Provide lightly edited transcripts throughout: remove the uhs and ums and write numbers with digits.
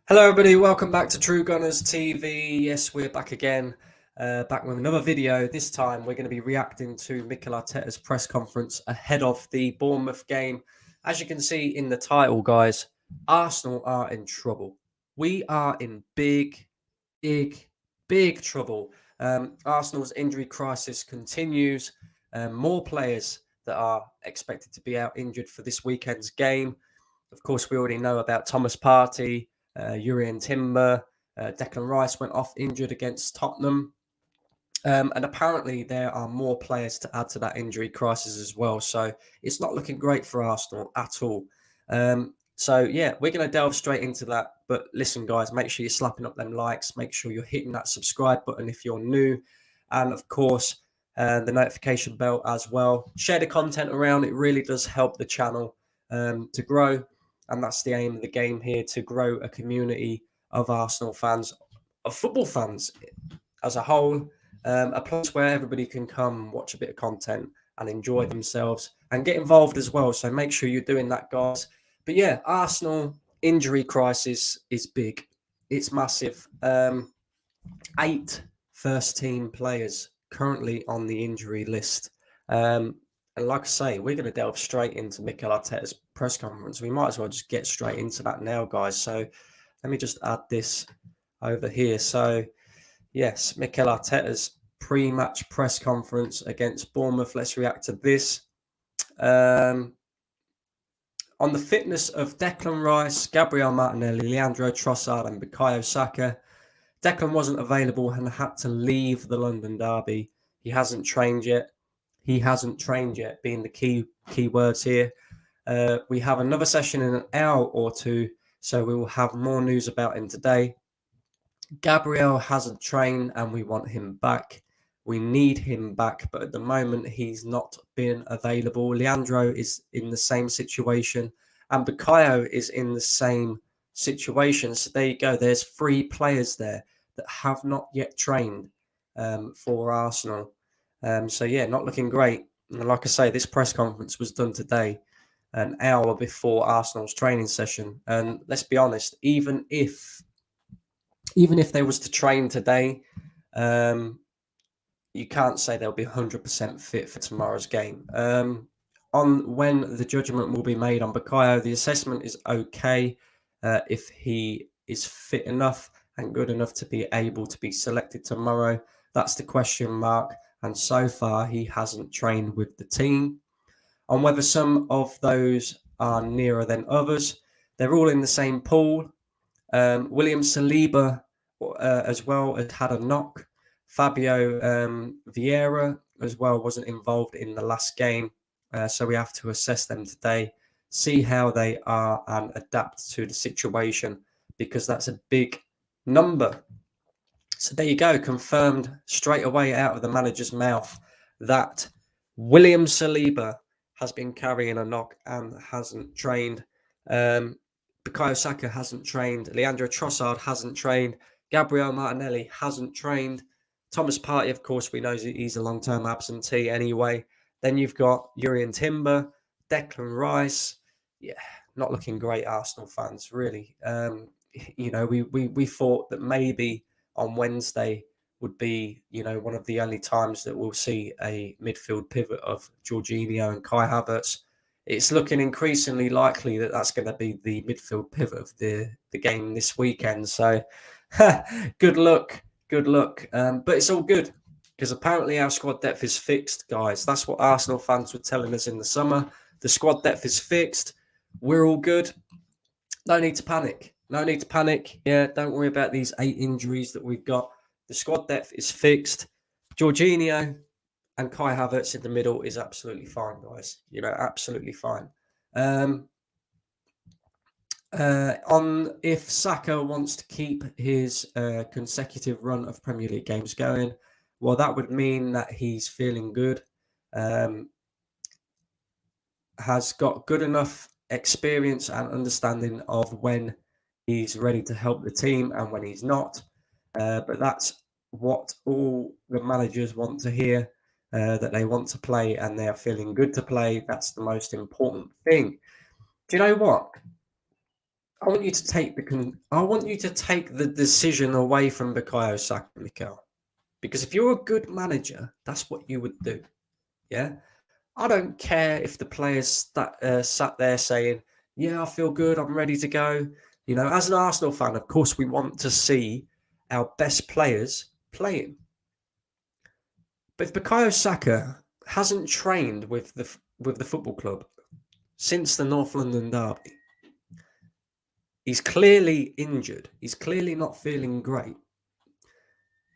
Hello everybody, welcome back to True Gunners TV. Yes, we're back again, back with another video. This time we're going to be reacting to Mikel Arteta's press conference ahead of the Bournemouth game. As you can see in the title, guys, Arsenal are in trouble. We are in big trouble. Arsenal's injury crisis continues. More players that are expected to be out injured for this weekend's game. Of course, we already know about Thomas Partey, Urian Timber, Declan Rice went off injured against Tottenham. And apparently there are more players to add to that injury crisis as well. So it's not looking great for Arsenal at all. So yeah, we're going to delve straight into that. But listen, guys, make sure you're slapping up them likes. Make sure you're hitting that subscribe button if you're new. And of course, the notification bell as well. Share the content around. It really does help the channel to grow. And that's the aim of the game here, to grow a community of Arsenal fans, of football fans as a whole. A place where everybody can come, watch a bit of content and enjoy themselves and get involved as well. So make sure you're doing that, guys. But yeah, Arsenal injury crisis is big. It's massive. 8 first-team players currently on the injury list. And like I say, we're going to delve straight into Mikel Arteta's press conference. We might as well just get straight into that now, guys. So let me just add this over here. So yes, Mikel Arteta's pre-match press conference against Bournemouth. Let's react to this. On the fitness of Declan Rice, Gabriel Martinelli, Leandro Trossard and Bukayo Saka, Declan wasn't available and had to leave the London derby. He hasn't trained yet. He hasn't trained yet, being the key words here. We have another session in an hour or two, so we will have more news about him today. Gabriel hasn't trained and we want him back. We need him back, but at the moment he's not been available. Leandro is in the same situation and Bukayo is in the same situation. So there you go. There's 3 players there that have not yet trained for Arsenal. So yeah, not looking great. And like I say, this press conference was done today, an hour before Arsenal's training session. And let's be honest, even if they was to train today, you can't say they'll be 100% fit for tomorrow's game. On when the judgment will be made on Bukayo, the assessment is okay if he is fit enough and good enough to be able to be selected tomorrow. That's the question mark. And so far, he hasn't trained with the team. On whether some of those are nearer than others, they're all in the same pool. William Saliba as well had a knock. Fabio Vieira as well wasn't involved in the last game. So we have to assess them today, see how they are and adapt to the situation, because that's a big number. So there you go, confirmed straight away out of the manager's mouth that William Saliba has been carrying a knock and hasn't trained. Bukayo Saka hasn't trained. Leandro Trossard hasn't trained. Gabriel Martinelli hasn't trained. Thomas Partey, of course, we know he's a long-term absentee anyway. Then you've got Urian Timber, Declan Rice. Yeah, not looking great, Arsenal fans, really. You know, we thought that maybe on Wednesday would be, you know, one of the only times that we'll see a midfield pivot of Jorginho and Kai Havertz. It's looking increasingly likely that that's going to be the midfield pivot of the game this weekend. So good luck. But it's all good, because apparently our squad depth is fixed, guys. That's what Arsenal fans were telling us in the summer. The squad depth is fixed. We're all good. No need to panic. No need to panic. Yeah, don't worry about these 8 injuries that we've got. The squad depth is fixed. Jorginho and Kai Havertz in the middle is absolutely fine, guys. You know, absolutely fine. On if Saka wants to keep his consecutive run of Premier League games going, well, that would mean that he's feeling good, has got good enough experience and understanding of when he's ready to help the team and when he's not. But that's what all the managers want to hear, that they want to play and they are feeling good to play. That's the most important thing. Do you know what? I want you to take the decision away from Bukayo Saka, Mikel. Because if you're a good manager, that's what you would do. Yeah. I don't care if the players sat there saying, "Yeah, I feel good. I'm ready to go." You know, as an Arsenal fan, of course, we want to see our best players playing. But if Bukayo Saka hasn't trained with the football club since the North London derby, he's clearly injured. He's clearly not feeling great.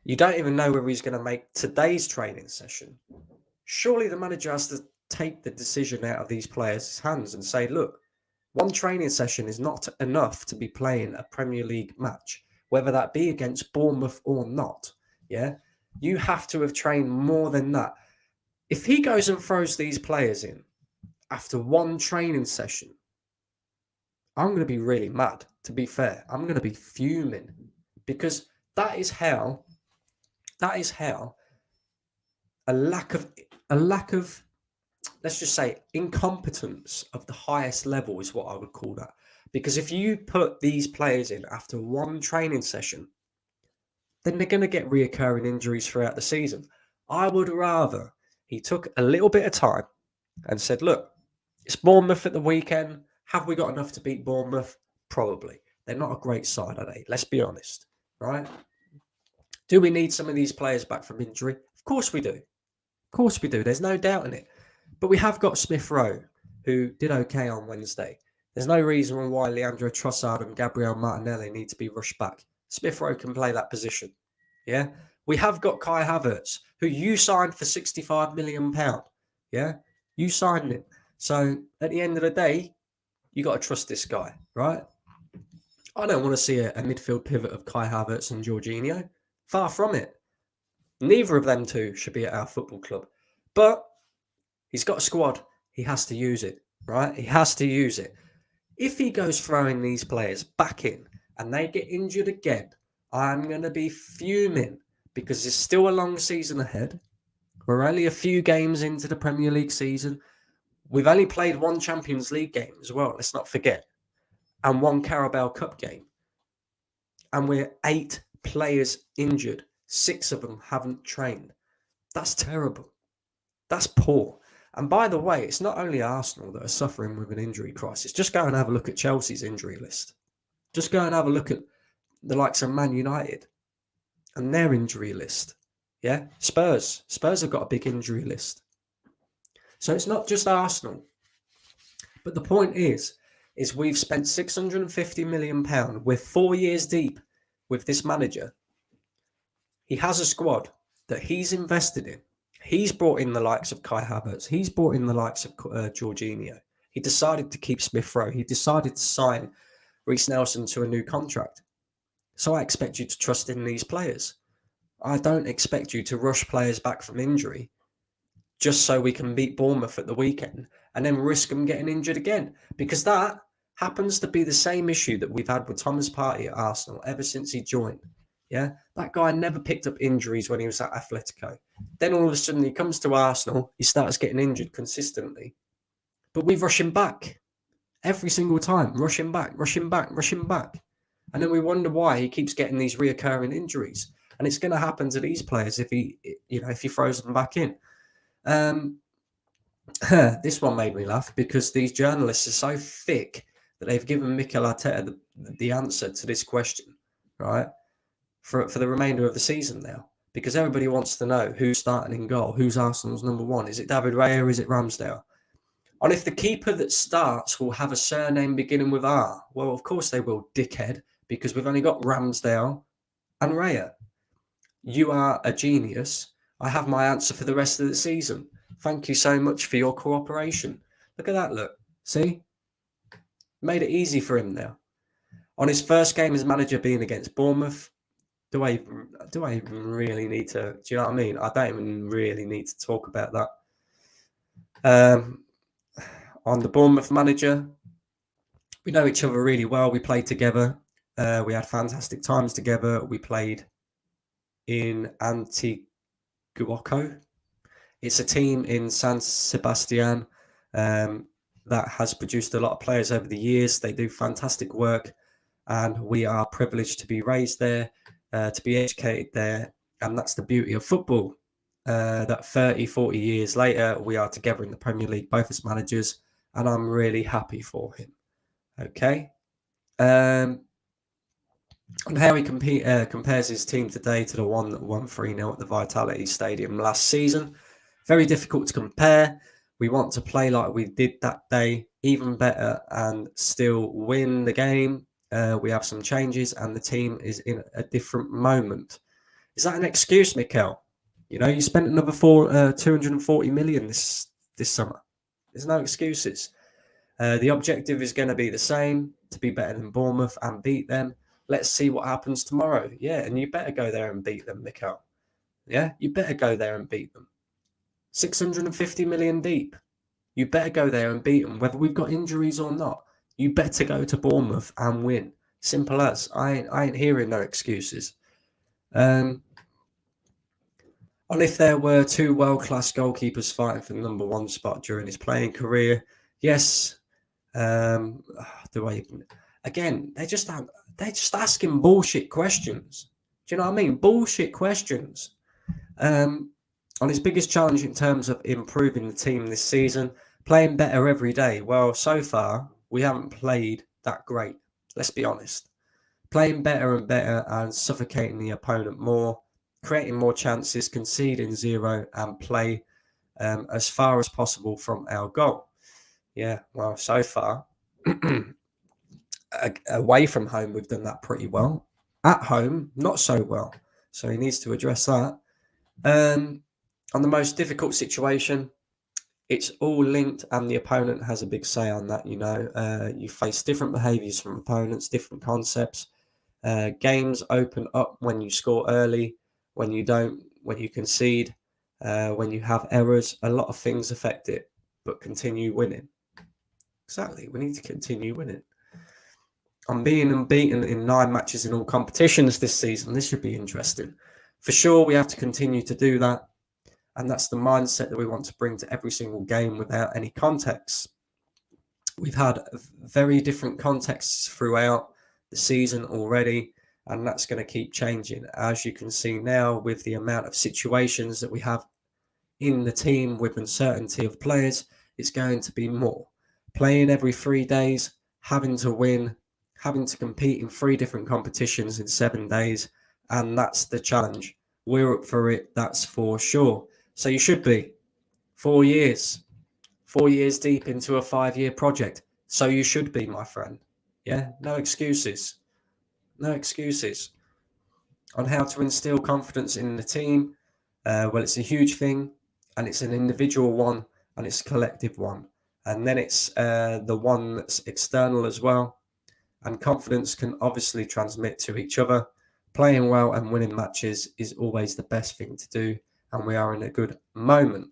You don't even know whether he's going to make today's training session. Surely the manager has to take the decision out of these players' hands and say, look, one training session is not enough to be playing a Premier League match, whether that be against Bournemouth or not. Yeah, you have to have trained more than that. If he goes and throws these players in after one training session, I'm going to be really mad, to be fair. I'm going to be fuming because that is how a lack of, let's just say, incompetence of the highest level is what I would call that. Because if you put these players in after one training session, then they're going to get reoccurring injuries throughout the season. I would rather he took a little bit of time and said, look, it's Bournemouth at the weekend. Have we got enough to beat Bournemouth? Probably. They're not a great side, are they? Let's be honest, right? Do we need some of these players back from injury? Of course we do. Of course we do. There's no doubt in it. But we have got Smith Rowe, who did okay on Wednesday. There's no reason why Leandro Trossard and Gabriel Martinelli need to be rushed back. Smith Rowe can play that position. Yeah. We have got Kai Havertz, who you signed for £65 million. Yeah. You signed him. So at the end of the day, you got to trust this guy, right? I don't want to see a midfield pivot of Kai Havertz and Jorginho. Far from it. Neither of them two should be at our football club. But he's got a squad. He has to use it, right? He has to use it. If he goes throwing these players back in and they get injured again, I'm going to be fuming because there's still a long season ahead. We're only a few games into the Premier League season. We've only played one Champions League game as well, let's not forget, and one Carabao Cup game. And we're 8 players injured. 6 of them haven't trained. That's terrible. That's poor. And by the way, it's not only Arsenal that are suffering with an injury crisis. Just go and have a look at Chelsea's injury list. Just go and have a look at the likes of Man United and their injury list. Yeah, Spurs have got a big injury list. So it's not just Arsenal. But the point is we've spent £650 million. We're 4 years deep with this manager. He has a squad that he's invested in. He's brought in the likes of Kai Havertz. He's brought in the likes of Jorginho. He decided to keep Smith Rowe. He decided to sign Reece Nelson to a new contract. So I expect you to trust in these players. I don't expect you to rush players back from injury just so we can beat Bournemouth at the weekend and then risk them getting injured again. Because that happens to be the same issue that we've had with Thomas Partey at Arsenal ever since he joined. Yeah, that guy never picked up injuries when he was at Atletico. Then all of a sudden he comes to Arsenal, he starts getting injured consistently. But we rush him back every single time, rush him back. And then we wonder why he keeps getting these reoccurring injuries. And it's going to happen to these players if he throws them back in. This one made me laugh because these journalists are so thick that they've given Mikel Arteta the answer to this question, right? For the remainder of the season now, because everybody wants to know who's starting in goal, who's Arsenal's number one. Is it David Raya or is it Ramsdale? And if the keeper that starts will have a surname beginning with R, well, of course they will, dickhead, because we've only got Ramsdale and Raya. You are a genius. I have my answer for the rest of the season. Thank you so much for your cooperation. Look at that, look. See? Made it easy for him now. On his first game as manager being against Bournemouth, do I even really need to? Do you know what I mean? I don't even really need to talk about that. On the Bournemouth manager, we know each other really well. We played together. We had fantastic times together. We played in Antiguoco. It's a team in San Sebastian. that has produced a lot of players over the years. They do fantastic work, and we are privileged to be raised there, to be educated there. And that's the beauty of football. That 30, 40 years later, we are together in the Premier League, both as managers, and I'm really happy for him. Okay. And how he compares his team today to the one that won 3-0 at the Vitality Stadium last season. Very difficult to compare. We want to play like we did that day, even better, and still win the game. We have some changes, and the team is in a different moment. Is that an excuse, Mikel? You know, you spent another 240 million this summer. There's no excuses. The objective is going to be the same, to be better than Bournemouth and beat them. Let's see what happens tomorrow. Yeah, and you better go there and beat them, Mikel. Yeah, you better go there and beat them. 650 million deep. You better go there and beat them, whether we've got injuries or not. You better go to Bournemouth and win. Simple as. I ain't hearing no excuses. And if there were two world-class goalkeepers fighting for the number one spot during his playing career, yes. Do I even? Again, they're just asking bullshit questions. Do you know what I mean? Bullshit questions. On his biggest challenge in terms of improving the team this season, playing better every day. Well, so far we haven't played that great. Let's be honest. Playing better and better and suffocating the opponent more, creating more chances, conceding zero, and play as far as possible from our goal. Yeah, well, so far, away from home, we've done that pretty well. At home, not so well. So he needs to address that. On the most difficult situation, it's all linked, and the opponent has a big say on that. You know, you face different behaviours from opponents, different concepts. Games open up when you score early, when you don't, when you concede, when you have errors. A lot of things affect it, but continue winning. Exactly. We need to continue winning. I'm being unbeaten in 9 matches in all competitions this season. This should be interesting. For sure, we have to continue to do that. And that's the mindset that we want to bring to every single game without any context. We've had very different contexts throughout the season already, and that's going to keep changing. As you can see now, with the amount of situations that we have in the team with uncertainty of players, it's going to be more. Playing every 3 days, having to win, having to compete in 3 different competitions in 7 days, and that's the challenge. We're up for it, that's for sure. So you should be 4 years deep into a 5-year project. So you should be, my friend. Yeah, no excuses. No excuses. On how to instill confidence in the team, well, it's a huge thing, and it's an individual one, and it's a collective one. And then it's the one that's external as well. And confidence can obviously transmit to each other. Playing well and winning matches is always the best thing to do, and we are in a good moment.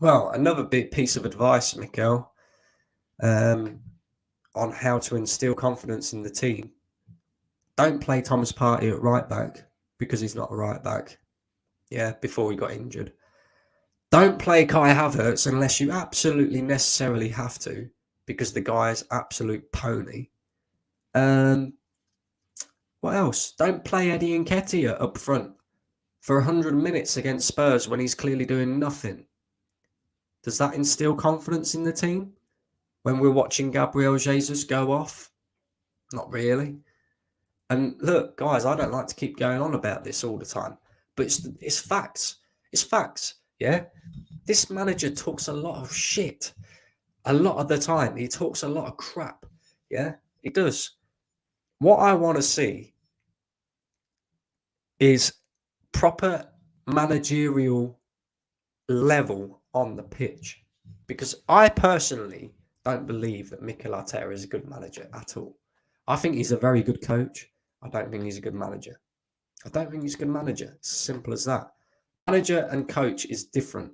Well, another big piece of advice, Mikel, on how to instill confidence in the team. Don't play Thomas Partey at right back because he's not a right back. Yeah, before he got injured. Don't play Kai Havertz unless you absolutely necessarily have to, because the guy is absolute pony. What else? Don't play Eddie Nketiah up front for 100 minutes against Spurs when he's clearly doing nothing. Does that instill confidence in the team when we're watching Gabriel Jesus go off? Not really. And look, guys, I don't like to keep going on about this all the time, but it's facts. It's facts, yeah? This manager talks a lot of shit. A lot of the time. He talks a lot of crap, yeah? He does. What I want to see is proper managerial level on the pitch. Because I personally don't believe that Mikel Arteta is a good manager at all. I think he's a very good coach. I don't think he's a good manager. I don't think he's a good manager. It's as simple as that. Manager and coach is different.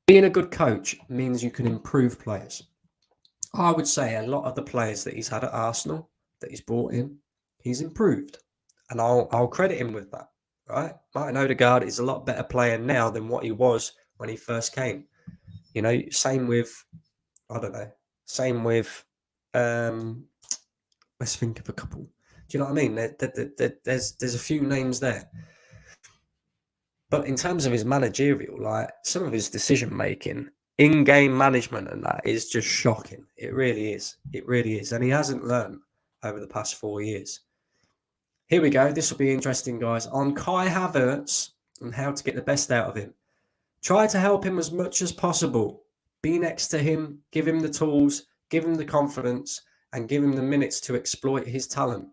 Being a good coach means you can improve players. I would say a lot of the players that he's had at Arsenal, that he's brought in, he's improved. And I'll credit him with that, right? Martin Odegaard is a lot better player now than what he was when he first came. You know, same with I don't know. Same with, let's think of a couple. Do you know what I mean? There's a few names there. But in terms of his managerial, like some of his decision making, in-game management and that is just shocking. It really is. It really is. And he hasn't learned over the past 4 years. Here we go. This will be interesting, guys. On Kai Havertz and how to get the best out of him. Try to help him as much as possible. Be next to him, give him the tools, give him the confidence, and give him the minutes to exploit his talent.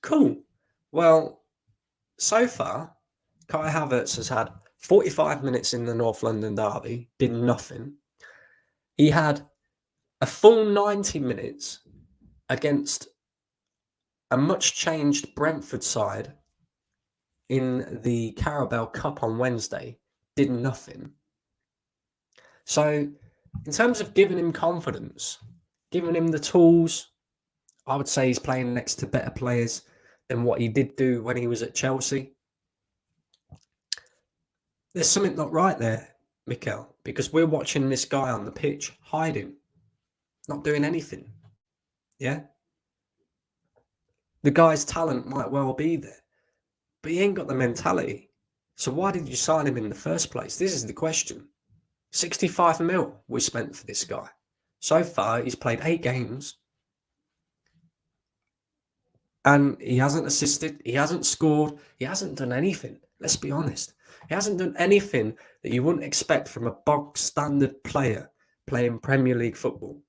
Cool. Well, so far, Kai Havertz has had 45 minutes in the North London derby, did nothing. He had a full 90 minutes against a much changed Brentford side in the Carabao Cup on Wednesday, did nothing. So, in terms of giving him confidence, giving him the tools, I would say he's playing next to better players than what he did do when he was at Chelsea. There's something not right there, Mikel, because we're watching this guy on the pitch hiding, not doing anything. Yeah? The guy's talent might well be there, but he ain't got the mentality. So why did you sign him in the first place? This is the question. 65 mil we spent for this guy. So far, he's played 8 games. And he hasn't assisted. He hasn't scored. He hasn't done anything. Let's be honest. He hasn't done anything that you wouldn't expect from a bog standard player playing Premier League football.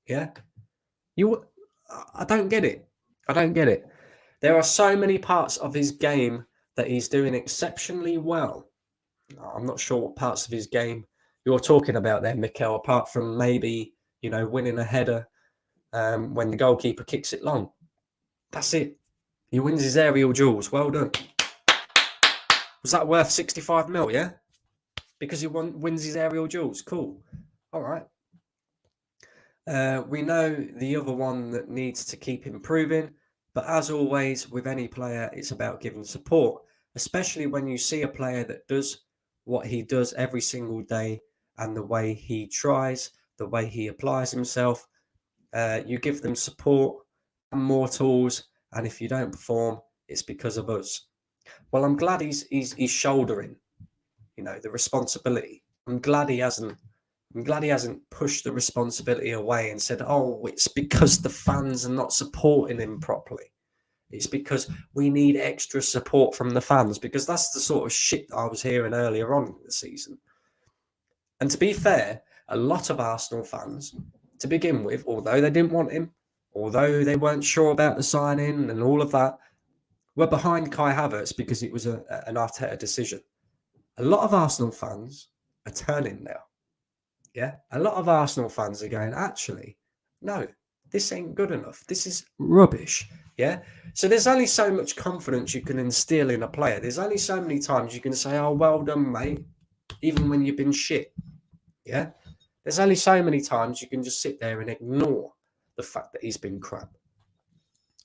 Yeah? I don't get it. I don't get it. There are so many parts of his game that he's doing exceptionally well. I'm not sure what parts of his game you're talking about there, Mikel, apart from maybe, winning a header when the goalkeeper kicks it long. That's it. He wins his aerial duels. Well done. Was that worth 65 mil, yeah? Because he wins his aerial duels. Cool. All right. We know the other one that needs to keep improving. But as always, with any player, it's about giving support, especially when you see a player that does what he does every single day and the way he tries, the way he applies himself. You give them support and more tools. And if you don't perform, it's because of us. Well, I'm glad he's shouldering, the responsibility. I'm glad he hasn't pushed the responsibility away and said, oh, it's because the fans are not supporting him properly. It's because we need extra support from the fans, because that's the sort of shit I was hearing earlier on in the season. And to be fair, a lot of Arsenal fans, to begin with, although they didn't want him, although they weren't sure about the signing and all of that, were behind Kai Havertz because it was an Arteta decision. A lot of Arsenal fans are turning now. Yeah, a lot of Arsenal fans are going, actually, no, this ain't good enough. This is rubbish. Yeah. So there's only so much confidence you can instill in a player. There's only so many times you can say, oh, well done, mate, even when you've been shit. Yeah. There's only so many times you can just sit there and ignore the fact that he's been crap.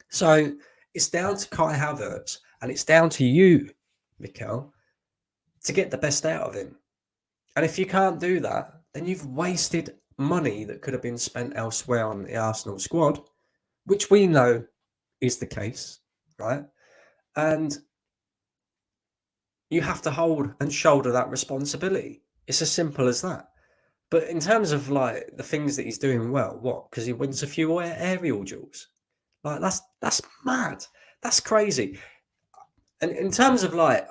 So it's down to Kai Havertz and it's down to you, Mikel, to get the best out of him. And if you can't do that, then you've wasted money that could have been spent elsewhere on the Arsenal squad, which we know is the case, right? And you have to hold and shoulder that responsibility. It's as simple as that. But in terms of like the things that he's doing well, what? Because he wins a few aerial duels. Like that's mad. That's crazy. And in terms of like,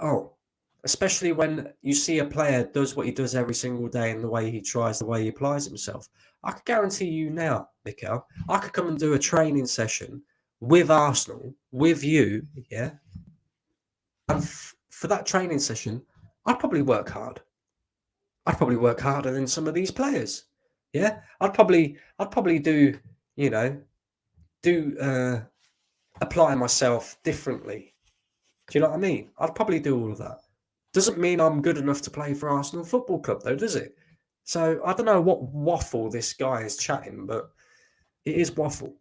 especially when you see a player does what he does every single day and the way he tries, the way he applies himself, I could guarantee you now, Mikel, I could come and do a training session with Arsenal, with you, yeah? And for that training session, I'd probably work hard. I'd probably work harder than some of these players, yeah? I'd probably do, apply myself differently. Do you know what I mean? I'd probably do all of that. Doesn't mean I'm good enough to play for Arsenal Football Club, though, does it? So I don't know what waffle this guy is chatting, but it is waffle.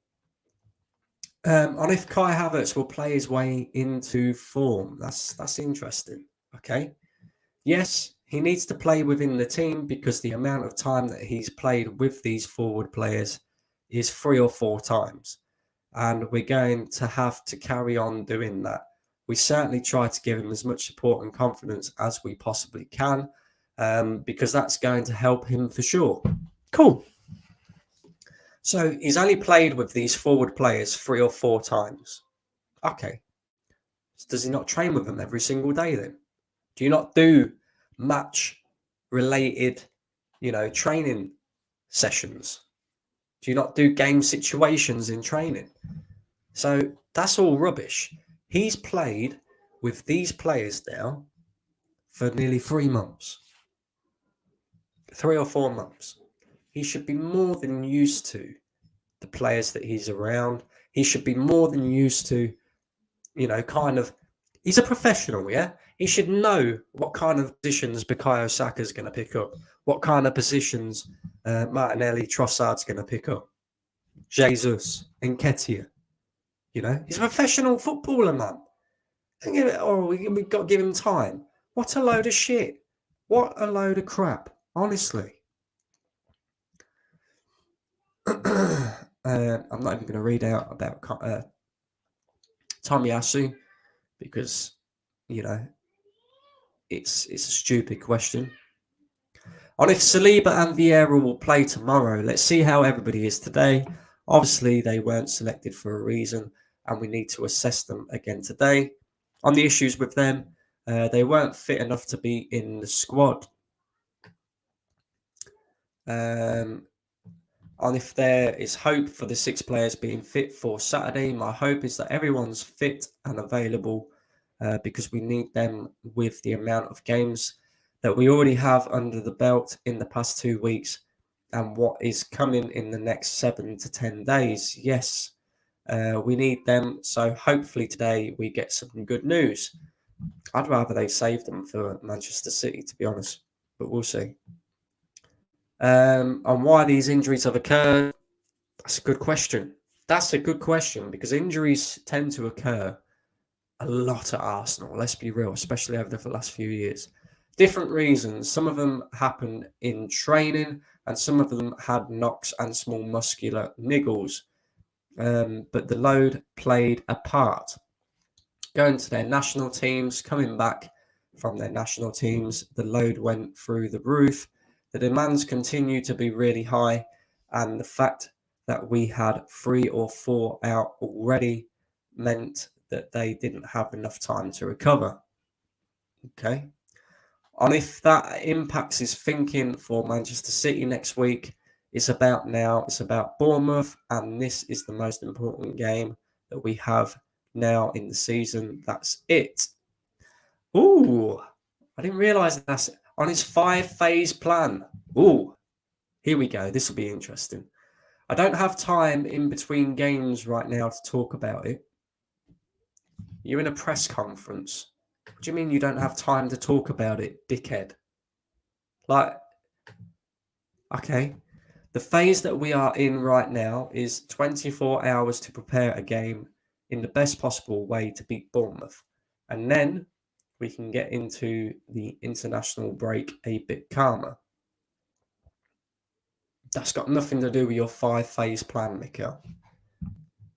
On if Kai Havertz will play his way into form, that's interesting. Okay, Yes, he needs to play within the team because the amount of time that he's played with these forward players is 3 or 4 times. And we're going to have to carry on doing that. We certainly try to give him as much support and confidence as we possibly can, because that's going to help him for sure. Cool. So he's only played with these forward players 3 or 4 times. Okay. Does he not train with them every single day then? Do you not do match related, training sessions? Do you not do game situations in training? So that's all rubbish. He's played with these players now for nearly 3 months. 3 or 4 months. He should be more than used to the players that he's around. He should be more than used to, he's a professional, yeah? He should know what kind of positions Bukayo Saka's going to pick up, what kind of positions Martinelli Trossard's going to pick up, Jesus, Nketiah. He's a professional footballer, man. We've got to give him time. What a load of shit. What a load of crap, honestly. I'm not even going to read out about Tomiyasu because, it's a stupid question. On if Saliba and Vieira will play tomorrow, let's see how everybody is today. Obviously, they weren't selected for a reason, and we need to assess them again today. On the issues with them, they weren't fit enough to be in the squad. On if there is hope for the 6 players being fit for Saturday, my hope is that everyone's fit and available because we need them with the amount of games that we already have under the belt in the past 2 weeks and what is coming in the next 7 to 10 days. Yes, we need them. So hopefully today we get some good news. I'd rather they save them for Manchester City, to be honest, but we'll see. On why these injuries have occurred, that's a good question. That's a good question because injuries tend to occur a lot at Arsenal. Let's be real, especially over the last few years. Different reasons. Some of them happened in training and some of them had knocks and small muscular niggles. But the load played a part. Going to their national teams, coming back from their national teams, the load went through the roof. The demands continue to be really high, and the fact that we had 3 or 4 out already meant that they didn't have enough time to recover. Okay. And if that impacts his thinking for Manchester City next week, it's about Bournemouth, and this is the most important game that we have now in the season. That's it. Ooh, I didn't realise that's on his 5-phase plan. Ooh, here we go. This will be interesting. I don't have time in between games right now to talk about it. You're in a press conference. What do you mean you don't have time to talk about it, dickhead? Okay. The phase that we are in right now is 24 hours to prepare a game in the best possible way to beat Bournemouth. And then we can get into the international break a bit calmer. That's got nothing to do with your 5-phase plan, Mikel.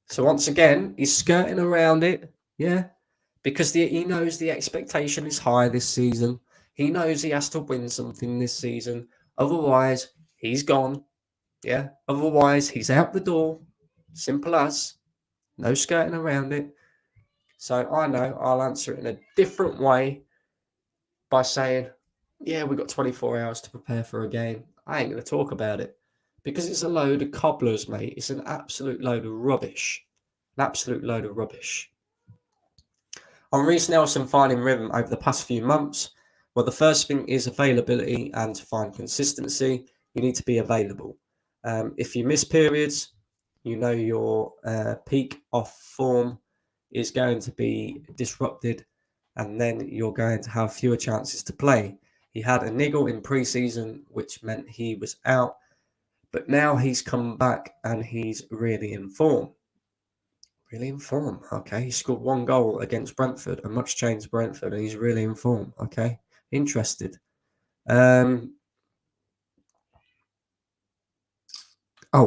So once again, he's skirting around it, yeah, because he knows the expectation is high this season. He knows he has to win something this season. Otherwise, he's gone, yeah. Otherwise, he's out the door. Simple as. No skirting around it. So I know I'll answer it in a different way by saying, yeah, we've got 24 hours to prepare for a game. I ain't going to talk about it because it's a load of cobblers, mate. It's an absolute load of rubbish. An absolute load of rubbish. On Reece Nelson finding rhythm over the past few months, well, the first thing is availability, and to find consistency, you need to be available. If you miss periods, your peak off form is going to be disrupted, and then you're going to have fewer chances to play. He had a niggle in pre-season, which meant he was out, but now he's come back and he's really in form. Really in form, okay. He scored 1 goal against Brentford, a much changed Brentford, and he's really in form, okay. interested.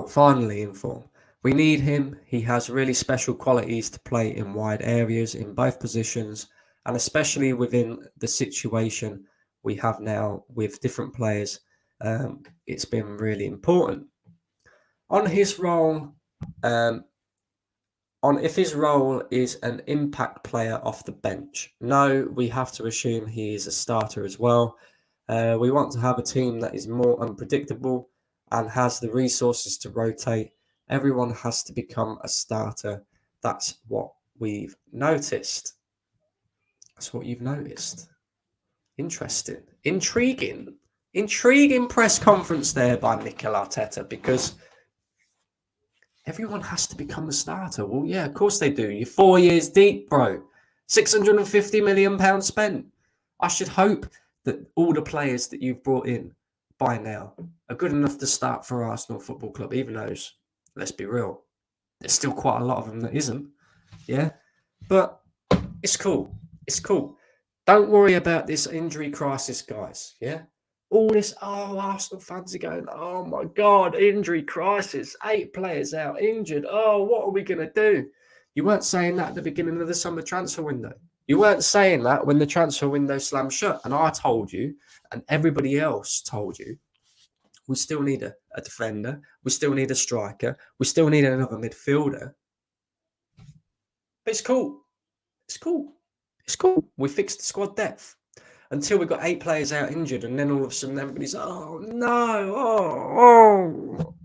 Finally in form. We need him. He has really special qualities to play in wide areas in both positions, and especially within the situation we have now with different players. It's been really important. On his role, if his role is an impact player off the bench, no, we have to assume he is a starter as well. We want to have a team that is more unpredictable and has the resources to rotate. Everyone has to become a starter. That's what we've noticed. That's what you've noticed. Interesting. Intriguing press conference there by Mikel Arteta, because everyone has to become a starter. Well, yeah, of course they do. You're 4 years deep, bro. £650 million spent. I should hope that all the players that you've brought in by now are good enough to start for Arsenal Football Club, even those, let's be real, there's still quite a lot of them that isn't. Yeah, but it's cool. It's cool. Don't worry about this injury crisis, guys. Yeah, all this, Arsenal fans are going, oh my God, injury crisis, 8 players out injured. Oh, what are we going to do? You weren't saying that at the beginning of the summer transfer window. You weren't saying that when the transfer window slammed shut. And I told you, and everybody else told you, we still need a defender. We still need a striker. We still need another midfielder. But it's cool. It's cool. It's cool. We fixed the squad depth until we got 8 players out injured, and then all of a sudden everybody's, oh no, oh.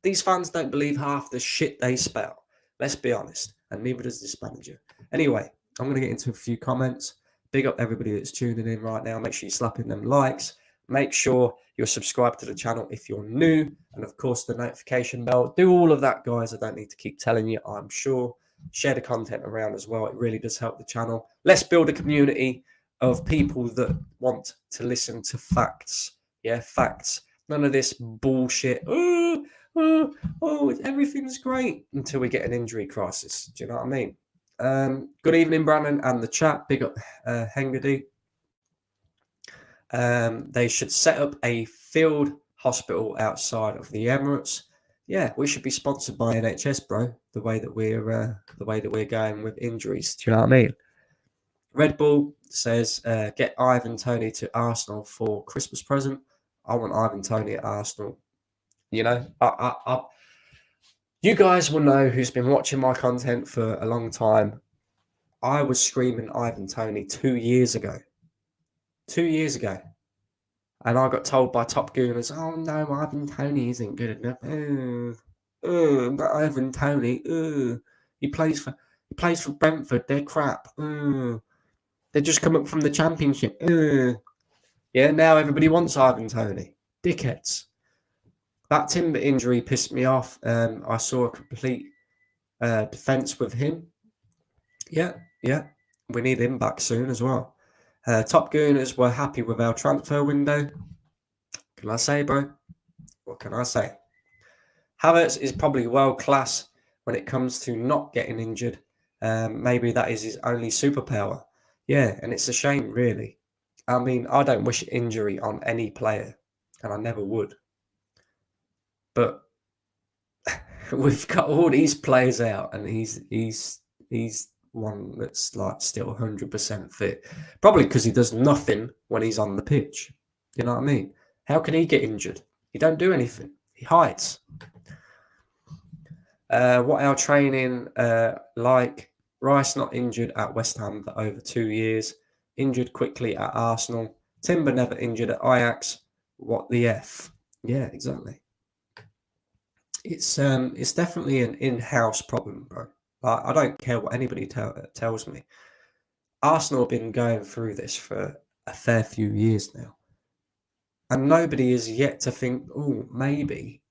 These fans don't believe half the shit they spout. Let's be honest, and neither does this manager. Anyway, I'm going to get into a few comments. Big up everybody that's tuning in right now. Make sure you're slapping them likes. Make sure you're subscribed to the channel if you're new, and of course the notification bell. Do all of that, guys. I don't need to keep telling you, I'm sure. Share the content around as well. It really does help the channel. Let's build a community of people that want to listen to facts. Yeah, facts. None of this bullshit. Everything's great until we get an injury crisis. Do you know what I mean? Good evening, Brandon, and the chat. Big up, Hengady. They should set up a field hospital outside of the Emirates. Yeah, we should be sponsored by NHS, bro. The way that we're going with injuries. Do you know what I mean? Red Bull says, get Ivan Toney to Arsenal for Christmas present. I want Ivan Toney at Arsenal. You know, you guys will know, who's been watching my content for a long time. I was screaming Ivan Toney 2 years ago. 2 years ago. And I got told by Top Gooners, oh no, Ivan Toney isn't good enough. But Ivan Toney, he plays for Brentford. They're crap. They just come up from the Championship. Yeah, now everybody wants Ivan Toney. Dickheads. That Timber injury pissed me off. I saw a complete defence with him. Yeah. We need him back soon as well. Top Gooners were happy with our transfer window. Can I say, bro? What can I say? Havertz is probably world class when it comes to not getting injured. Maybe that is his only superpower. Yeah, and it's a shame, really. I mean, I don't wish injury on any player, and I never would. But we've got all these players out, and he's one that's like still 100% fit. Probably because he does nothing when he's on the pitch. You know what I mean? How can he get injured? He don't do anything. He hides. What our training like? Rice not injured at West Ham for over 2 years. Injured quickly at Arsenal. Timber never injured at Ajax. What the F? Yeah, exactly. It's definitely an in-house problem, bro. I don't care what anybody tells me. Arsenal have been going through this for a fair few years now. And nobody is yet to think, maybe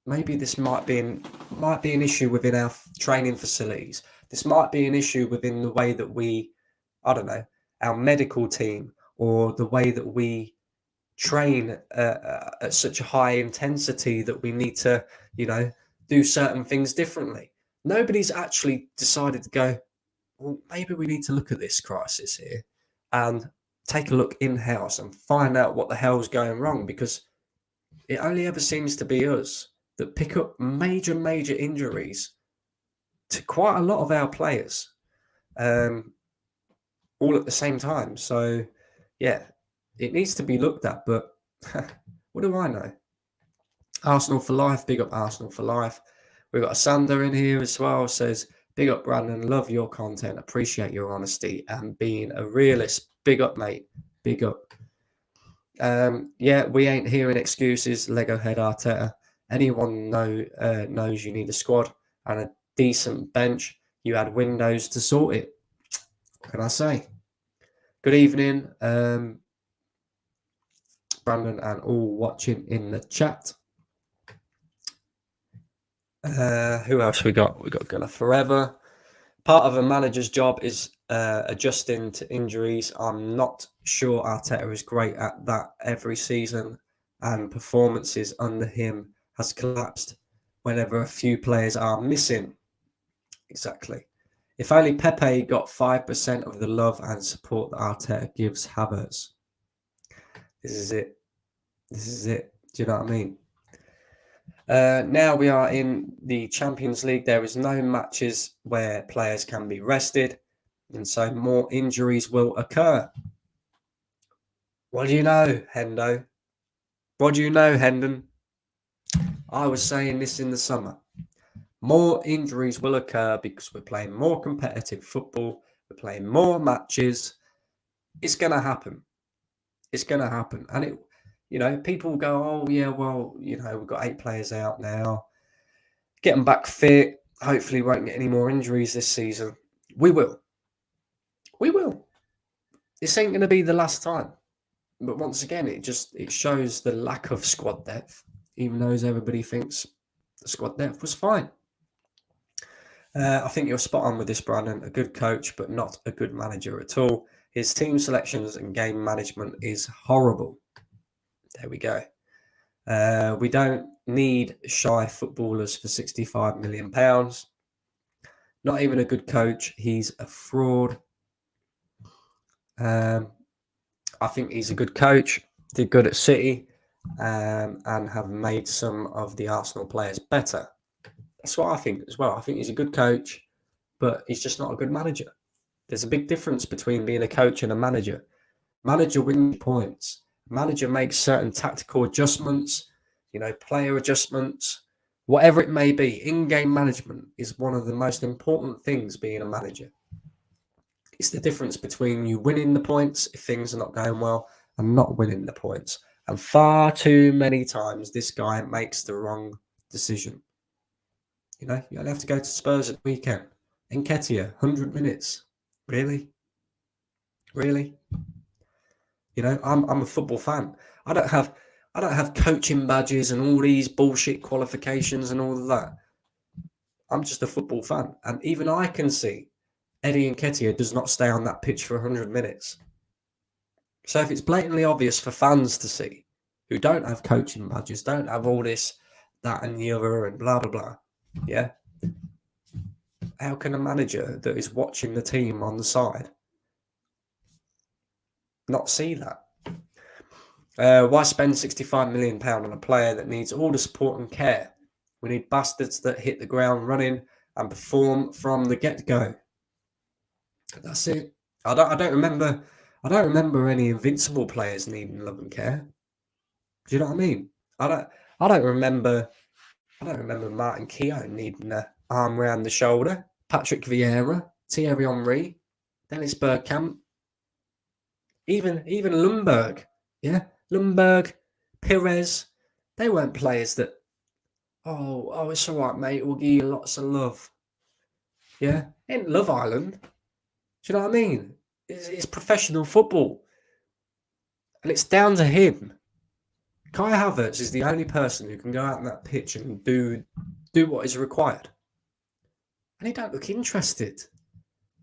this might be an issue within our training facilities. This might be an issue within the way that we, I don't know, our medical team, or the way that we train at such a high intensity that we need to, do certain things differently. Nobody's actually decided to go, well, maybe we need to look at this crisis here and take a look in-house and find out what the hell's going wrong, because it only ever seems to be us that pick up major injuries to quite a lot of our players, all at the same time. So, yeah, it needs to be looked at, but what do I know? Arsenal for life, big up Arsenal for life. We've got a Sander in here as well, says, big up Brandon, love your content, appreciate your honesty and being a realist. Big up, mate, big up. Yeah, we ain't hearing excuses, Lego head Arteta. Anyone knows you need a squad and a decent bench. You had windows to sort it. What can I say? Good evening, Brandon and all watching in the chat. Who else we got? We got Gunner Forever. Part of a manager's job is adjusting to injuries. I'm not sure Arteta is great at that every season, and performances under him has collapsed whenever a few players are missing. Exactly. If only Pepe got 5% of the love and support that Arteta gives Havertz. This is it. This is it. Do you know what I mean? Now we are in the Champions League. There is no matches where players can be rested, and so more injuries will occur. What do you know, Hendo? What do you know, Hendon? I was saying this in the summer. More injuries will occur because we're playing more competitive football. We're playing more matches. It's going to happen. It's going to happen. And it, you know, people go, oh, yeah, well, you know, we've got 8 players out now. Get them back fit. Hopefully we won't get any more injuries this season. We will. We will. This ain't going to be the last time. But once again, it shows the lack of squad depth, even though everybody thinks the squad depth was fine. I think you're spot on with this, Brandon. A good coach, but not a good manager at all. His team selections and game management is horrible. There we go. We don't need shy footballers for £65 million. Not even a good coach. He's a fraud. I think he's a good coach. Did good at City and have made some of the Arsenal players better. That's what I think as well. I think he's a good coach, but he's just not a good manager. There's a big difference between being a coach and a manager. Manager wins points. Manager makes certain tactical adjustments, you know, player adjustments, whatever it may be. In-game management is one of the most important things being a manager. It's the difference between you winning the points if things are not going well and not winning the points. And far too many times this guy makes the wrong decision. You know, you only have to go to Spurs at the weekend. Nketiah, 100 minutes. Really? Really? You know, I'm a football fan. I don't have coaching badges and all these bullshit qualifications and all of that. I'm just a football fan. And even I can see Eddie Nketiah does not stay on that pitch for 100 minutes. So if it's blatantly obvious for fans to see, who don't have coaching badges, don't have all this, that and the other and blah, blah, blah, yeah? How can a manager that is watching the team on the side not see that? Why spend £65 million on a player that needs all the support and care? We need bastards that hit the ground running and perform from the get-go. That's it. I don't remember any invincible players needing love and care. Do you know what I mean? I don't remember Martin Keown needing an arm around the shoulder. Patrick Vieira, Thierry Henry, Dennis Bergkamp, even Lundberg. Yeah, Lundberg, Pires. They weren't players that, oh, it's all right, mate. We'll give you lots of love. Yeah, in Love Island. Do you know what I mean? It's professional football. And it's down to him. Kai Havertz is the only person who can go out on that pitch and do what is required. And he don't look interested.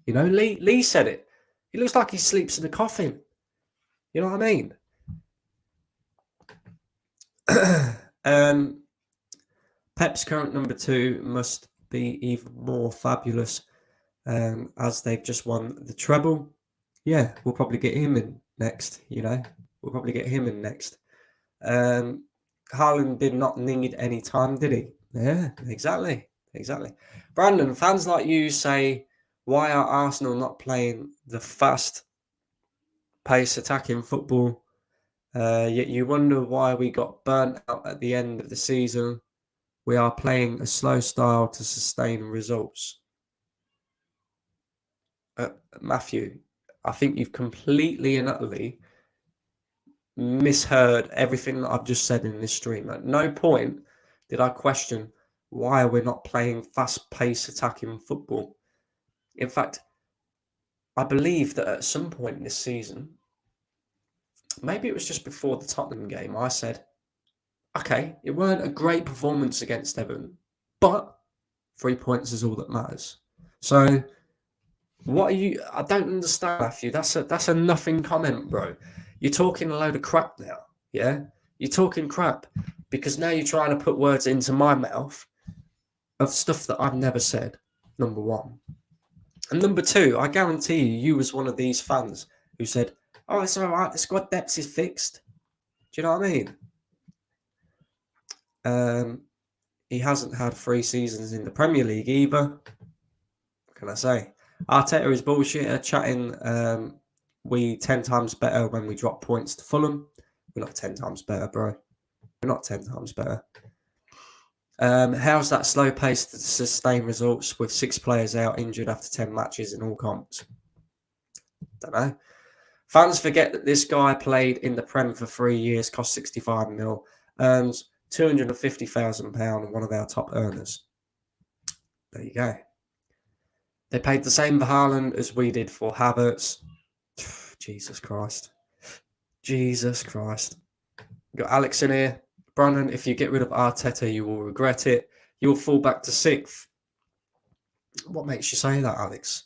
You know, Lee said it. He looks like he sleeps in a coffin. You know what I mean? Pep's current number 2 must be even more fabulous as they've just won the treble. Yeah, we'll probably get him in next. We'll probably get him in next. Haaland did not need any time, did he? Yeah, exactly. Brandon, fans like you say, why are Arsenal not playing the fast pace attacking football? Yet you wonder why we got burnt out at the end of the season. We are playing a slow style to sustain results. Matthew, I think you've completely and utterly misheard everything that I've just said in this stream. At no point did I question why we're not playing fast-paced attacking football. In fact, I believe that at some point in this season, maybe it was just before the Tottenham game, I said, okay, it weren't a great performance against Everton, but 3 points is all that matters. So what are you? I don't understand, Matthew. That's a nothing comment, bro. You're talking a load of crap now. Yeah, you're talking crap because now you're trying to put words into my mouth of stuff that I've never said. Number one, and number two, I guarantee you was one of these fans who said, "Oh, it's all right. The squad depth is fixed." Do you know what I mean? He hasn't had 3 seasons in the Premier League either. What can I say? Arteta is bullshit. Chatting, we 10 times better when we drop points to Fulham. We're not 10 times better, bro. We're not 10 times better. How's that slow pace to sustain results with 6 players out injured after 10 matches in all comps? Don't know. Fans forget that this guy played in the Prem for 3 years, cost 65 mil, earns £250,000 and one of our top earners. There you go. They paid the same for Haaland as we did for Havertz. Jesus Christ. Got Alex in here. Brandon, if you get rid of Arteta, you will regret it. You'll fall back to 6th. What makes you say that, Alex?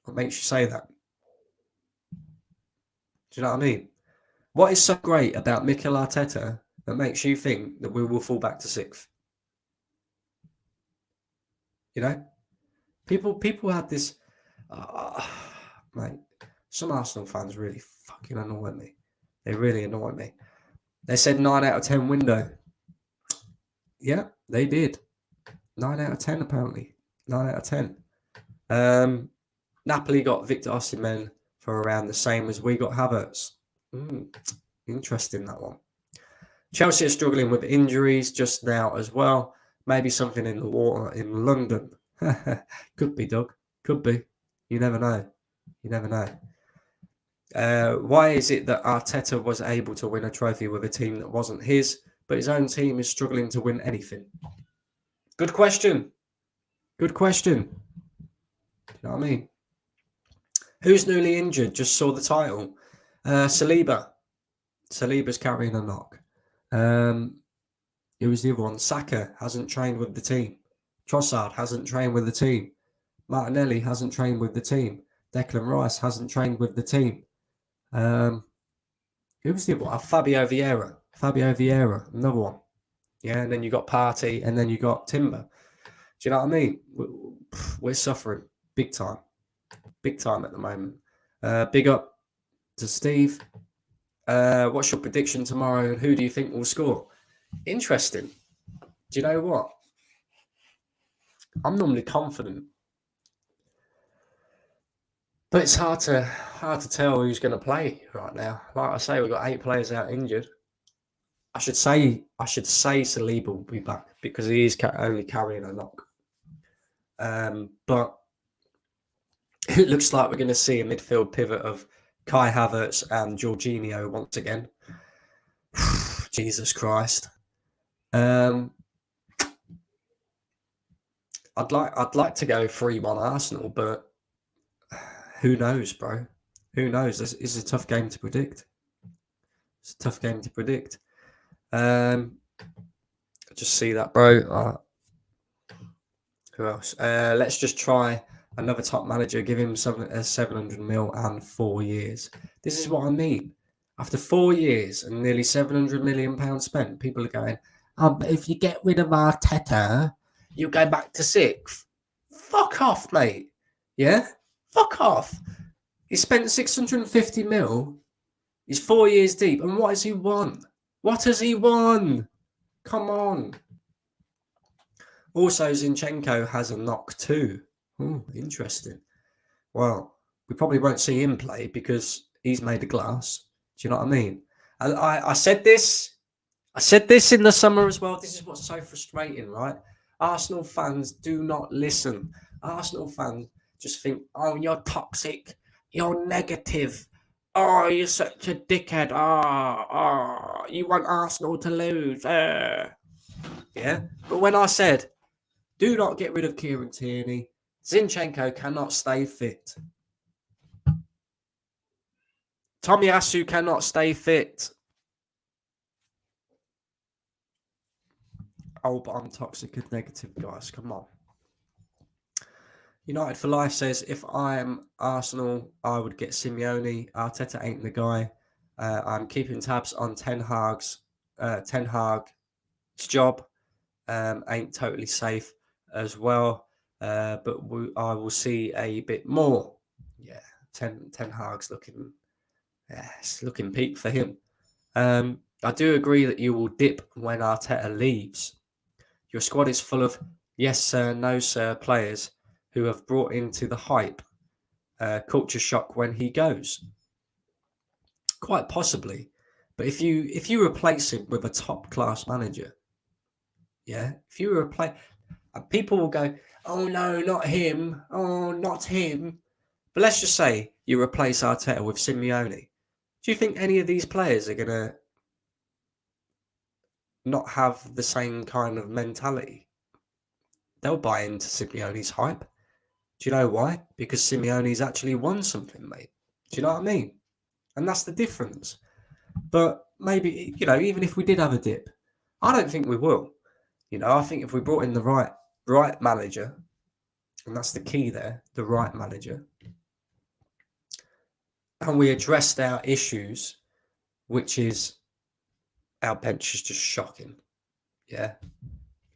What makes you say that? Do you know what I mean? What is so great about Mikel Arteta that makes you think that we will fall back to 6th? People had this... mate, some Arsenal fans really fucking annoy me. They really annoy me. They said 9 out of 10 window. Yeah, they did. 9 out of 10, apparently. 9 out of 10. Napoli got Victor Osimhen for around the same as we got Havertz. Interesting, that one. Chelsea are struggling with injuries just now as well. Maybe something in the water in London. Could be, Doug. Could be. You never know. Why is it that Arteta was able to win a trophy with a team that wasn't his, but his own team is struggling to win anything? Good question. Do you know what I mean? Who's newly injured? Just saw the title. Saliba. Saliba's carrying a knock. Who was the other one? Saka hasn't trained with the team. Trossard hasn't trained with the team. Martinelli hasn't trained with the team. Declan Rice hasn't trained with the team. Who was the other one? Fabio Vieira, another one. Yeah, and then you got Partey, and then you got Timber. Do you know what I mean? We're suffering big time at the moment. Big up to Steve. What's your prediction tomorrow, and who do you think will score? Interesting. Do you know what? I'm normally confident, but it's hard to tell who's going to play right now. Like I say, we've got 8 players out injured. I should say Saliba will be back because he is only carrying a knock. But it looks like we're going to see a midfield pivot of Kai Havertz and Jorginho once again. Jesus Christ. I'd like to go 3-1 Arsenal, but who knows, bro? Who knows? It's a tough game to predict. Just see that, bro. Who else? Let's just try another top manager. Give him 700 mil and 4 years. This is what I mean. After 4 years and nearly £700 million spent, people are going, but if you get rid of Arteta, you go back to 6th. Fuck off, mate. Yeah? Fuck off. He spent 650 mil He's 4 years deep. And what has he won? What has he won? Come on. Also, Zinchenko has a knock too. Interesting. Well, we probably won't see him play because he's made of glass. Do you know what I mean? And I said this. I said this in the summer as well. This is what's so frustrating, right? Arsenal fans do not listen. Arsenal fans just think, oh, you're toxic. You're negative. Oh, you're such a dickhead. You want Arsenal to lose. Yeah. But when I said, do not get rid of Kieran Tierney, Zinchenko cannot stay fit. Tomiyasu cannot stay fit. Oh, but I'm toxic and negative, guys. Come on. United for Life says, if I'm Arsenal, I would get Simeone. Arteta ain't the guy. I'm keeping tabs on Ten Hag's job. Ain't totally safe as well. But I will see a bit more. Yeah, Ten Hag's looking, it's looking peak for him. I do agree that you will dip when Arteta leaves. Your squad is full of yes sir, no sir players who have brought into the hype culture shock when he goes. Quite possibly. But if you replace him with a top class manager, yeah, if you replace, people will go, oh no, not him, oh not him. But let's just say you replace Arteta with Simeone. Do you think any of these players are gonna not have the same kind of mentality? They'll buy into Simeone's hype. Do you know why? Because Simeone's actually won something, mate. Do you know what I mean? And that's the difference. But maybe, even if we did have a dip, I don't think we will. I think if we brought in the right manager, and that's the key there, the right manager, and we addressed our issues, which is our bench is just shocking. Yeah.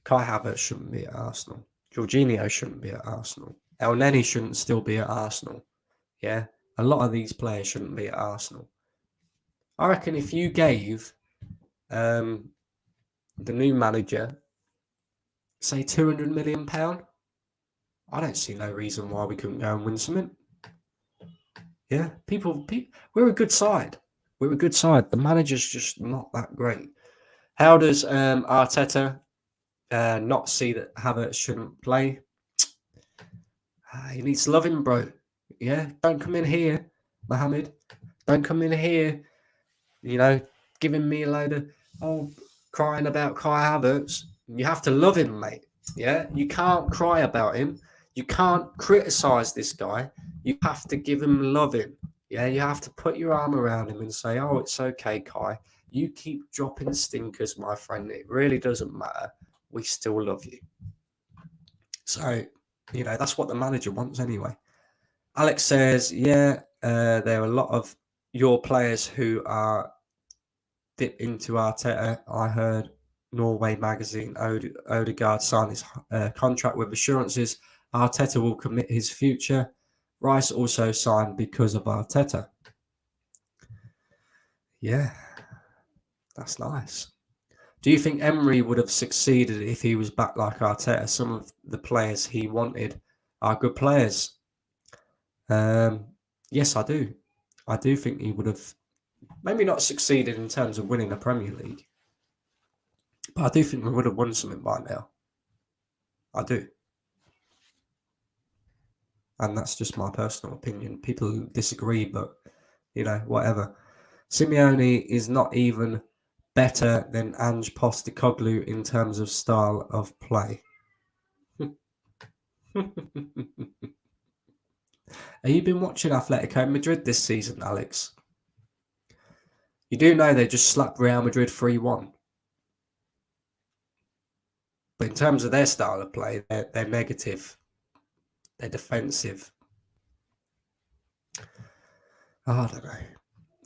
Kai Havertz shouldn't be at Arsenal. Jorginho shouldn't be at Arsenal. El Neni shouldn't still be at Arsenal. Yeah. A lot of these players shouldn't be at Arsenal. I reckon if you gave the new manager, say £200 million, I don't see no reason why we couldn't go and win something. Yeah, people, we're a good side. We're a good side. The manager's just not that great. How does Arteta not see that Havertz shouldn't play? He needs loving, bro. Yeah, don't come in here, Mohammed. Don't come in here, giving me a load of crying about Kai Havertz. You have to love him, mate. Yeah, you can't cry about him. You can't criticize this guy. You have to give him loving. Yeah, you have to put your arm around him and say, oh, it's okay, Kai. You keep dropping stinkers, my friend. It really doesn't matter. We still love you. So, that's what the manager wants anyway. Alex says, yeah, there are a lot of your players who are dip into Arteta. I heard Norway magazine Odegaard signed his contract with assurances Arteta will commit his future. Rice also signed because of Arteta. Yeah, that's nice. Do you think Emery would have succeeded if he was back like Arteta? Some of the players he wanted are good players. Yes, I do. I do think he would have maybe not succeeded in terms of winning the Premier League, but I do think we would have won something by now. I do. And that's just my personal opinion. People disagree, but, whatever. Simeone is not even better than Ange Postecoglou in terms of style of play. Have you been watching Atletico Madrid this season, Alex? You do know they just slapped Real Madrid 3-1. But in terms of their style of play, they're negative. They're defensive. I don't know.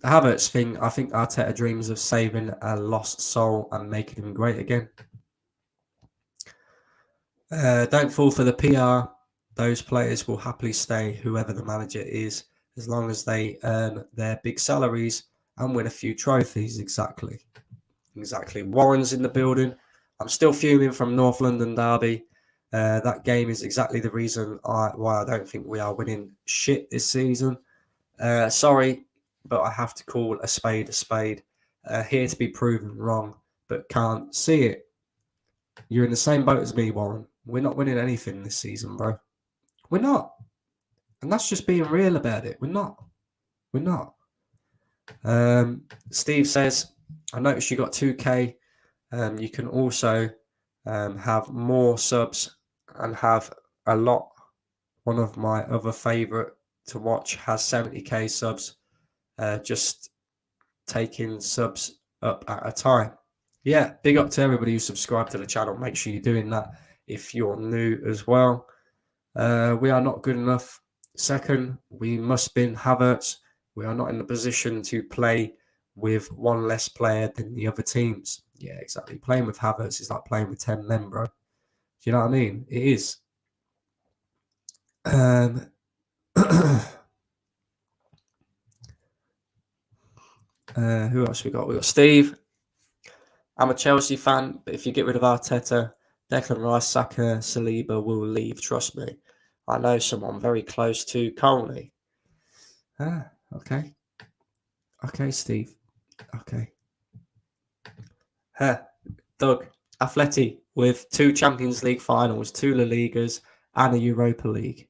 The Havertz thing, I think Arteta dreams of saving a lost soul and making him great again. Don't fall for the PR. Those players will happily stay, whoever the manager is, as long as they earn their big salaries and win a few trophies. Exactly. Warren's in the building. I'm still fuming from North London derby. That game is exactly the reason why I don't think we are winning shit this season. Sorry, but I have to call a spade a spade. Here to be proven wrong, but can't see it. You're in the same boat as me, Warren. We're not winning anything this season, bro. We're not. And that's just being real about it. We're not. Steve says, I noticed you got 2K. You can also have more subs and have a lot. One of my other favourite to watch has 70k subs. Just taking subs up at a time. Yeah, big up to everybody who subscribed to the channel. Make sure you're doing that if you're new as well. We are not good enough. Second, we must bin Havertz. We are not in the position to play with one less player than the other teams. Yeah, exactly. Playing with Havertz is like playing with 10 men, bro. Do you know what I mean? It is. Who else we got? We got Steve. I'm a Chelsea fan, but if you get rid of Arteta, Declan Rice, Saka, Saliba will leave. Trust me. I know someone very close to Colney. Okay. Okay, Steve. Okay. Doug, Atleti with 2 Champions League finals, 2 La Ligas, and a Europa League.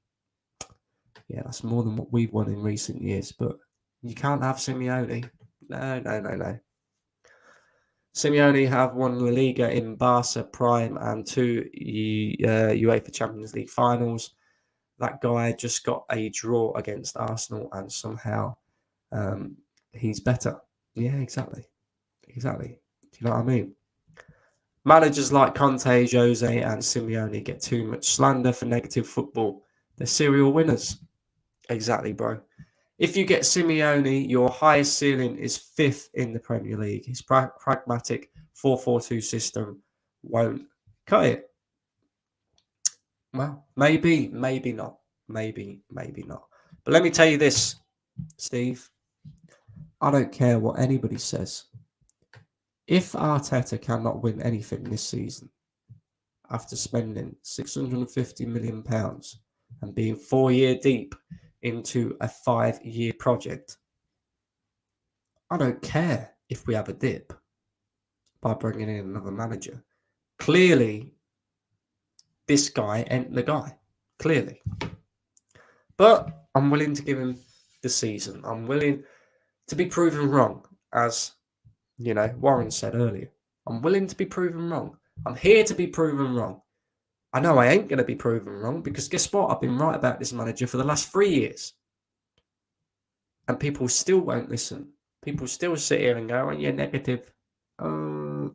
Yeah, that's more than what we've won in recent years, but you can't have Simeone. No. Simeone have won La Liga in Barca Prime and 2 UEFA Champions League finals. That guy just got a draw against Arsenal and somehow he's better. Yeah, exactly. Do you know what I mean? Managers like Conte, Jose and Simeone get too much slander for negative football. They're serial winners. Exactly, bro. If you get Simeone, your highest ceiling is 5th in the Premier League. His pragmatic 4-4-2 system won't cut it. Well, maybe not. Maybe not. But let me tell you this, Steve. I don't care what anybody says. If Arteta cannot win anything this season, after spending £650 million and being 4 years deep into a 5-year project, I don't care if we have a dip by bringing in another manager. Clearly, this guy ain't the guy. Clearly. But I'm willing to give him the season. I'm willing to be proven wrong, as Warren said earlier. I'm willing to be proven wrong. I'm here to be proven wrong. I know I ain't going to be proven wrong because guess what? I've been right about this manager for the last 3 years. And people still won't listen. People still sit here and go, oh, you're negative. And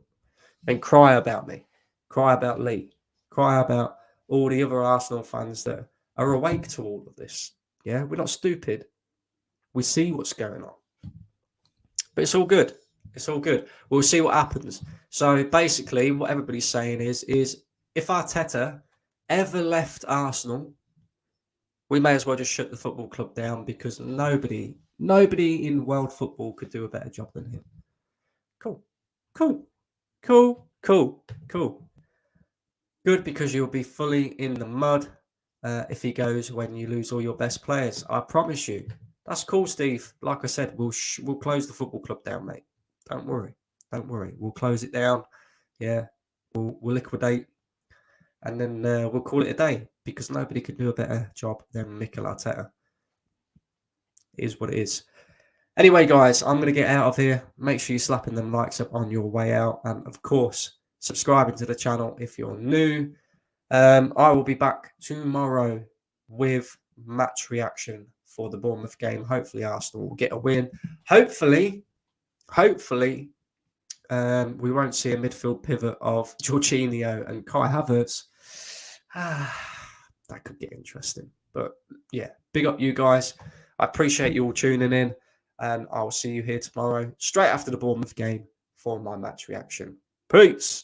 cry about me. Cry about Lee. Cry about all the other Arsenal fans that are awake to all of this. Yeah, we're not stupid. We see what's going on. But it's all good. We'll see what happens. So basically, what everybody's saying is if Arteta ever left Arsenal, we may as well just shut the football club down because nobody in world football could do a better job than him. Cool. Good, because you'll be fully in the mud if he goes when you lose all your best players. I promise you. That's cool, Steve. Like I said, we'll close the football club down, mate. Don't worry. We'll close it down. Yeah, we'll liquidate, and then we'll call it a day because nobody could do a better job than Mikel Arteta. It is what it is. Anyway, guys, I'm going to get out of here. Make sure you're slapping them likes up on your way out, and of course, subscribing to the channel if you're new. I will be back tomorrow with match reaction for the Bournemouth game. Hopefully, Arsenal will get a win. Hopefully, we won't see a midfield pivot of Jorginho and Kai Havertz. That could get interesting. But yeah, big up you guys. I appreciate you all tuning in. And I'll see you here tomorrow, straight after the Bournemouth game, for my match reaction. Peace.